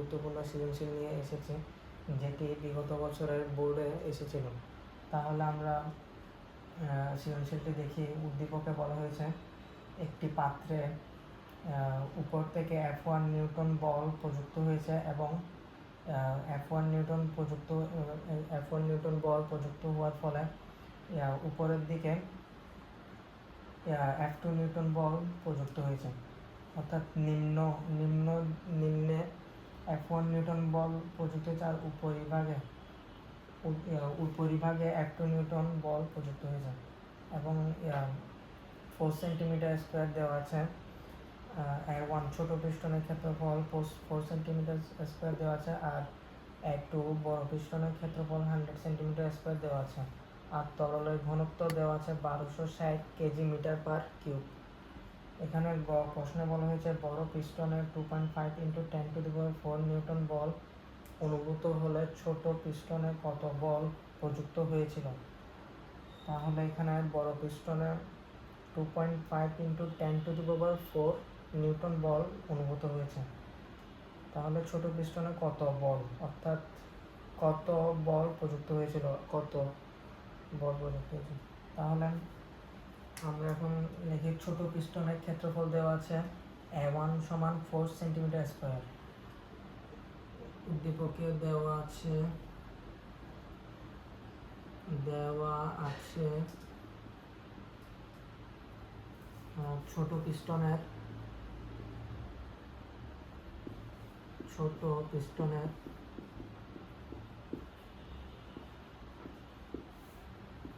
গুরুত্বপূর্ণ সৃজনশীল নিয়ে এসেছি, যেটি বিগত বছরের বোর্ডে এসেছিল। তাহলে আমরা সৃজনশীলটি দেখি। উদ্দীপকে বলা হয়েছে একটি পাত্রে উপর থেকে F1 নিউটন বল প্রযুক্ত হয়েছে এবং F1 নিউটন বল প্রযুক্ত হওয়ার ফলে উপরের দিকে F2 নিউটন বল প্রযুক্ত হয়েছে। অর্থাৎ নিম্নে F1 নিউটন বল প্রযুক্ত হয়েছে আর উপরিভাগে F2 নিউটন বল প্রযুক্ত হয়েছে এবং 4 সেন্টিমিটার স্কোয়ার দেওয়া আছে। A1 ছোট পিস্টনের ক্ষেত্রফল 4 সেন্টিমিটার স্কোয়ার দেওয়া আছে, আর A2 বড় পিস্টনের ক্ষেত্রফল 100 সেন্টিমিটার স্কোয়ার দেওয়া আছে, আর তরলের ঘনত্ব দেওয়া আছে 1260 কেজি মিটার পার কিউব। এখানে প্রশ্নে বলা হয়েছে বড় পিস্টনের 2.5 × 10⁴ নিউটন বল অনুভূত হলে ছোট পিস্টনে কত বল প্রযুক্ত হয়েছিল। তাহলে এখানে বড় পিস্টনে 2.5 × 10⁴ নিউটন বল অনুভূত হয়েছে। তাহলে ছোট পিস্টনে কত বল, অর্থাৎ কত বল প্রযুক্ত হয়েছিল, তাহলে আমরা এখন লিখি ছোট পিস্টনের ক্ষেত্রফল দেওয়া আছে A1 সমান 4 সেন্টিমিটার স্কোয়ার। উদ্দীপকে দেওয়া আছে ছোট পিস্টনের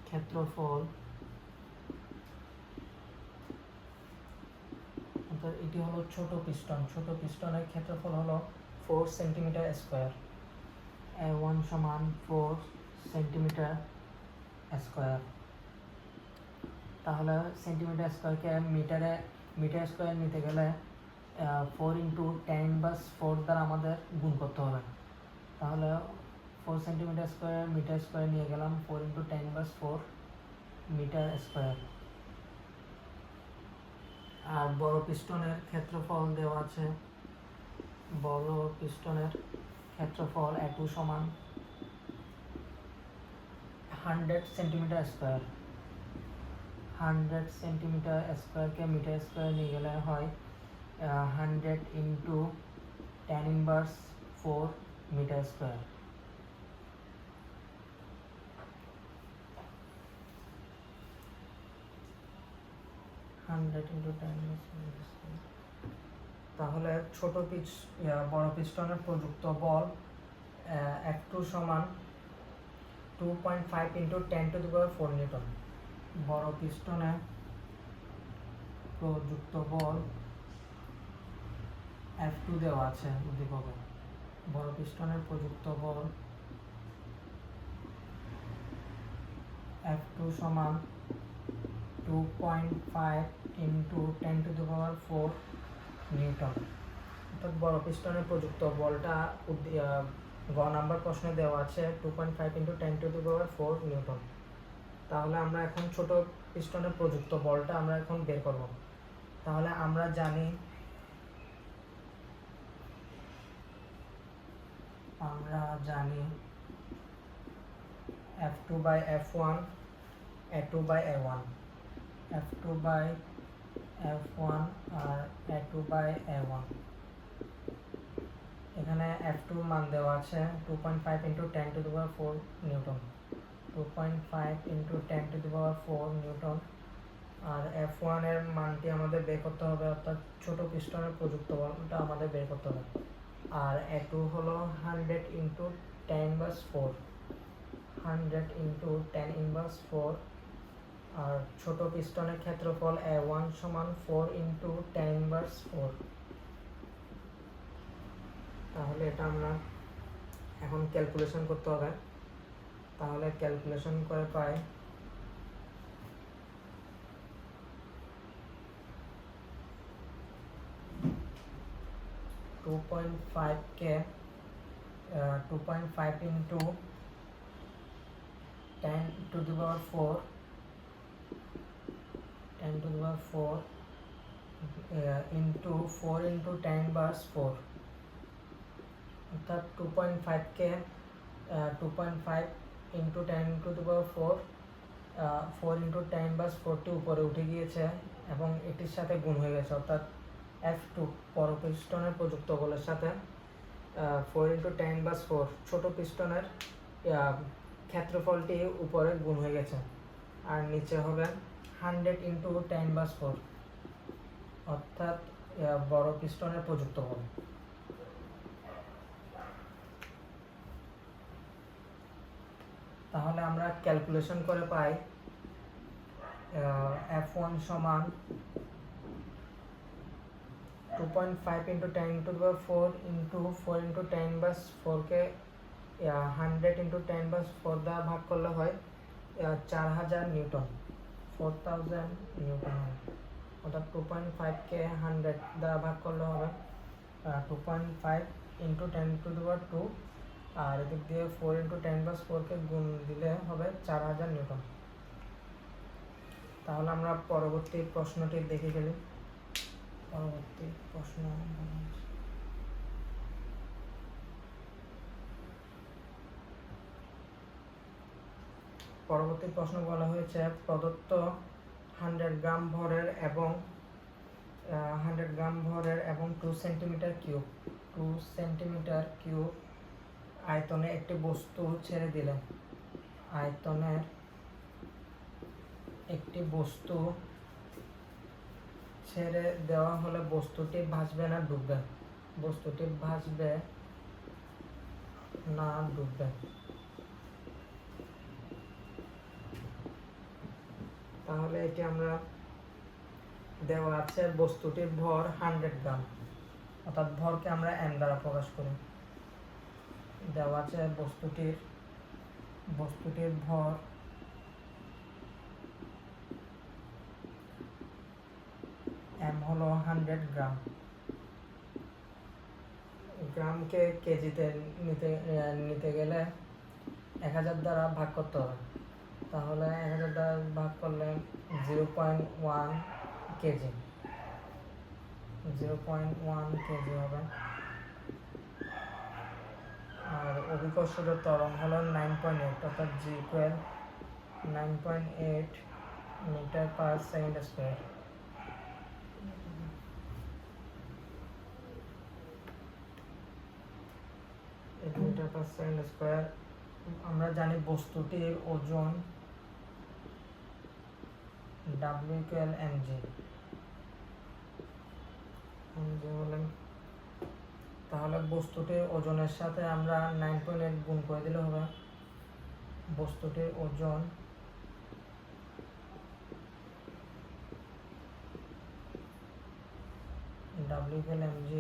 ক্ষেত্রফল, অর্থাৎ এটি হলো ছোট পিস্টনের ক্ষেত্রফল হলো 4 সেন্টিমিটার স্কোয়ার। A1 সমান 4 সেন্টিমিটার স্কোয়ার। তাহলে সেন্টিমিটার স্কোয়ারকে মিটার স্কোয়ার নিতে গেলে 4 × 10⁻⁴ দ্বারা আমাদের গুণ করতে হবে। তাহলে 4 সেন্টিমিটার স্কোয়ার মিটার স্কোয়ার নিয়ে গেলাম 4 × 10⁻⁴ মিটার স্কোয়ার। আর বড় পিস্টনের ক্ষেত্রফল দেওয়া আছে, বড় পিস্টনের ক্ষেত্রফল A2 সমান 100 সেন্টিমিটার স্কোয়ার। 100 সেন্টিমিটার স্কোয়ারকে মিটার স্কোয়ার নিয়ে গেলে হয় 100 × 10⁻⁴ মিটার স্কোয়ার। তাহলে বড় পিস্টনের প্রযুক্ত বল F2 সমান 2.5 × 10⁴ নিউটন। বড় পিস্টনে প্রযুক্ত বল F2 দেওয়া আছে উদ্দীপকে। বড় পিস্টনের প্রযুক্ত বল F2 সমান 2.5 × 10⁴ নিউটন। অর্থাৎ বড় পিস্টনের প্রযুক্ত বলটা গ নাম্বার প্রশ্নে দেওয়া আছে 2.5 × 10⁴ নিউটন। তাহলে আমরা এখন ছোট পিস্টনের প্রযুক্ত বলটা আমরা এখন বের করব। তাহলে আমরা জানি F2/F1 A2/A1, F2/F1 আর A2/A1। এখানে F2 মান দেওয়া আছে 2.5 × 10⁴ নিউটন, 2.5 × 10⁴ নিউটন। আর F1 এর মানটি আমাদের বের করতে হবে, অর্থাৎ ছোট পিস্টনের প্রযুক্ত বলটা আমাদের বের করতে হবে। আর A2 হলো 100 × 10⁻⁴, 100 × 10⁻⁴। আর ছোট পিস্টনের ক্ষেত্রফল A1 সমান 4 × 10⁻⁴। তাহলে এটা আমরা এখন ক্যালকুলেশন করতে হবে। তাহলে ক্যালকুলেশন করে পাই 2.5 × 10⁴ into 4 × 10⁻⁴। অর্থাৎ 2.5কে 2.5 ইন্টু 10⁴ 4 ইন্টু 10⁻⁴ উপরে উঠে গিয়েছে এবং এটির সাথে গুণ হয়ে গেছে, অর্থাৎ F2 বড় পিস্টনের প্রযুক্ত বলের সাথে 4 ইন্টু 10⁻⁴ ছোট পিস্টনের ক্ষেত্রফলটি উপরে গুণ হয়ে গেছে, আর নিচে হবে 100 ইন্টু 10⁻⁴, অর্থাৎ বড় পিস্টনের প্রযুক্ত বল। তাহলে আমরা ক্যালকুলেশন করে পাই F1 সমান 2.5 ইন্টু 10⁴ ইন্টু 4 ইন্টু 10⁻⁴ কে 100 ইন্টু 10⁻⁴ দ্বারা ভাগ করলে হয় 4000 নিউটন, 4000 নিউটন হয়। অর্থাৎ 2.5কে 100 দ্বারা ভাগ করলে হবে 2.5 ইন্টু 10⁻², আর এদিক দিয়ে 4 ইন্টু 10⁻⁴ কে গুণ দিলে হবে 4000 নিউটন। তাহলে আমরা পরবর্তী প্রশ্নটি দেখে গেলি। পরবর্তী প্রশ্ন বলা হয়েছে প্রদত্ত 100 গ্রাম ভরের এবং 2 সেন্টিমিটার কিউব আয়তনে একটি বস্তু ছেড়ে দিলে আয়তনের একটি বস্তু ছেড়ে দেওয়া হলে বস্তুটি ভাসবে না ডুববে? বস্তুটি ভাসবে না ডুববে? তাহলে এটি আমরা দেওয়া আছে বস্তুটির ভর 100 গ্রাম, অর্থাৎ ভরকে আমরা m দ্বারা প্রকাশ করি। দেওয়া আছে বস্তুটির ভর m হলো 100 গ্রাম। গ্রামকে কেজিতে নিতে গেলে 1000 দ্বারা ভাগ করতে হবে। তাহলে 1000 দ্বারা ভাগ করলে 0.1 কেজি, 0.1 কেজি হবে। আর অভিকর্ষজ ত্বরণ হলো 9.8, অর্থাৎ G = 9.8 metre per second square. Metre per second square. আমরা জানি বস্তুটির ওজন W = mg বলেন। তাহলে বস্তুটির ওজনের সাথে আমরা 9.8 গুণ করে দিলে হবে বস্তুটির ওজন W = mg।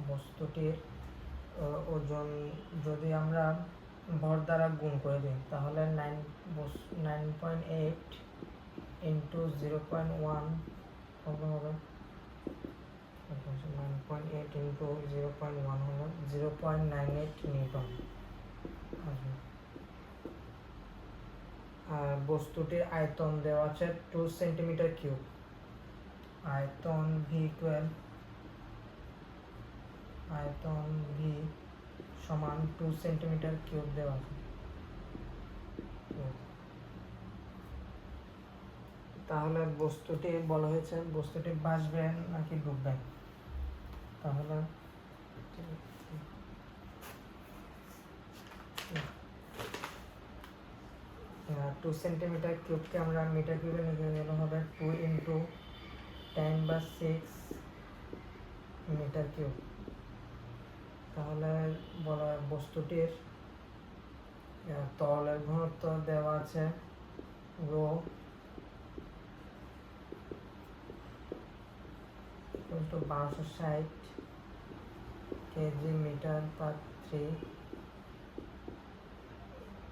বস্তুটির ওজন যদি আমরা ভর দ্বারা গুণ করে দিই তাহলে 9.8 ইন্টু 0.1 হবে 9.8 ইন্টু 0.1 হলো 0.98 নিউটন। আর বস্তুটির আয়তন দেওয়া আছে 2 সেন্টিমিটার কিউব। আয়তন V সমান 2 সেন্টিমিটার কিউব দেওয়া আছে। তাহলে বস্তুটি বলা হয়েছে বস্তুটি ভাসবে নাকি ডুববে? তাহলে 2 সেন্টিমিটার কিউবকে আমরা মিটার কিউবে নিতে গেলে হবে 2 ইন্টু 10⁻6 মিটার কিউব। তাহলে বলা বস্তুটির তরলের ঘনত্ব দেওয়া আছে রো = 1260 কেজি মিটার পার 3।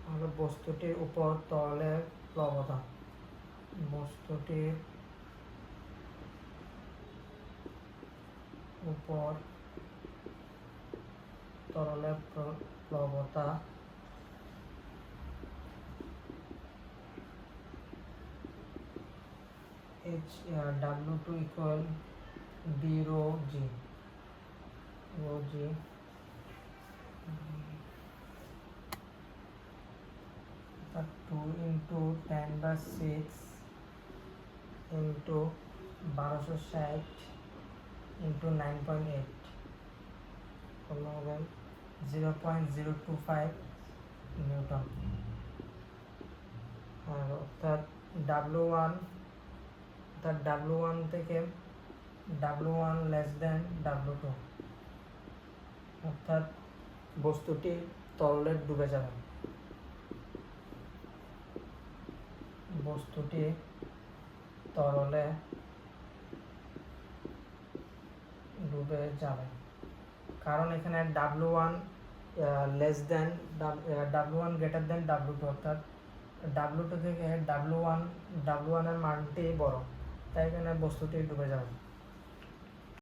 হলো বস্তুটির উপর তরলের প্লবতা। বস্তুটির উপর তরলের প্লবতা W2 = B rho g। অর্থাৎ 2 ইন্টু 10/6 ইন্টু 1260 ইন্টু 9.8 করলে হবে 0.025 নিউটন। আর অর্থাৎ W1 থেকে W1 লেস দেন W2, অর্থাৎ বস্তুটি তরলে ডুবে যাবে। বস্তুটি তরলে ডুবে যাবে, কারণ এখানে W1 less than W1 greater than W2, অর্থাৎ W2 থেকে W1 এর মানটি বড়, তাই এখানে বস্তুটি ডুবে যাবে।